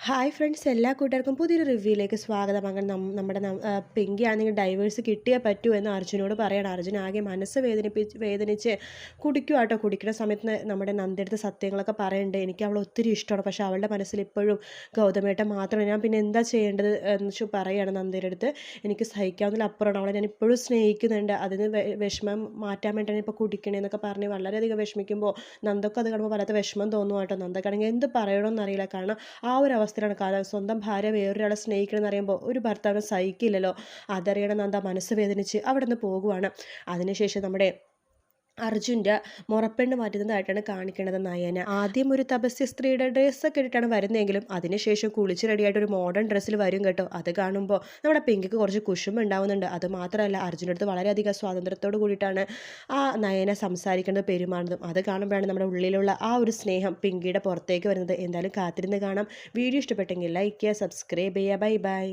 Hi friends, എല്ലാ കൂട്ടുകാർക്കും പുതിയൊരു റിവ്യൂയിലേക്ക് സ്വാഗതം. അങ്ങനെ നമ്മുടെ പിങ്കിയാണെങ്കിൽ ഡൈവേഴ്സ് കിട്ടിയേ പറ്റൂ എന്ന് അർജുനോട് പറയണം. അർജുൻ ആകെ മനസ്സ് വേദനിച്ച് കുടിക്കുക കേട്ടോ. കുടിക്കുന്ന സമയത്ത് നമ്മുടെ നന്ദിയെടുത്ത് സത്യങ്ങളൊക്കെ പറയുന്നുണ്ട്. എനിക്ക് അവളെ ഒത്തിരി ഇഷ്ടമാണ്, പക്ഷേ അവളുടെ മനസ്സിൽ ഇപ്പോഴും ഗൗതമേട്ടൻ മാത്രമേ. ഞാൻ പിന്നെ എന്താ ചെയ്യേണ്ടത് എന്ന് വെച്ച് പറയുകയാണ് നന്ദിയുടെ അടുത്ത്. എനിക്ക് സഹിക്കാവുന്നതിലപ്പുറമാണ്, അവളെ ഞാൻ ഇപ്പോഴും സ്നേഹിക്കുന്നുണ്ട്, അതിന് വിഷമം മാറ്റാൻ വേണ്ടിയാണ് ഇപ്പോൾ കുടിക്കണേന്നൊക്കെ പറഞ്ഞ് വളരെയധികം വിഷമിക്കുമ്പോൾ നന്ദൊക്കെ അത് കാണുമ്പോൾ വല്ലാത്ത വിഷമം തോന്നും കേട്ടോ. നന്ദക്കാണെങ്കിൽ എന്ത് പറയണമെന്ന് അറിയില്ല. കാരണം ആ ഒരു അവസ്ഥയിലാണ്. കാരണം സ്വന്തം ഭാര്യ വേറൊരാളെ സ്നേഹിക്കണം എന്നറിയുമ്പോൾ ഒരു ഭർത്താവിനെ സഹിക്കില്ലല്ലോ. അതറിയണം നന്ദ മനസ്സ് വേദനിച്ച് അവിടെ നിന്ന് പോകുവാണ്. അതിനുശേഷം നമ്മുടെ അർജുൻ്റെ മുറപ്പെണ്ണ് മാറ്റുന്നതായിട്ടാണ് കാണിക്കുന്നത് നയന. ആദ്യം ഒരു തപസ്യ സ്ത്രീയുടെ ഡ്രസ്സൊക്കെ ഇട്ടിട്ടാണ് വരുന്നതെങ്കിലും അതിനുശേഷം കുളിച്ച് റെഡിയായിട്ട് ഒരു മോഡേൺ ഡ്രസ്സിൽ വരും കേട്ടോ. അത് കാണുമ്പോൾ നമ്മുടെ പിങ്കിക്ക് കുറച്ച് കുശുമ്പ് ഉണ്ടാവുന്നുണ്ട്. അത് മാത്രമല്ല, അർജുൻ്റെ അടുത്ത് വളരെയധികം സ്വാതന്ത്ര്യത്തോട് കൂടിയിട്ടാണ് ആ നയന സംസാരിക്കുന്നത്, പെരുമാറുന്നതും. അത് കാണുമ്പോഴാണ് നമ്മുടെ ഉള്ളിലുള്ള ആ ഒരു സ്നേഹം പിങ്കിയുടെ പുറത്തേക്ക് വരുന്നത്. എന്തായാലും കാത്തിരുന്ന് കാണാം. വീഡിയോ ഇഷ്ടപ്പെട്ടെങ്കിൽ ലൈക്ക് ചെയ്യുക, സബ്സ്ക്രൈബ് ചെയ്യുക. Bye bye.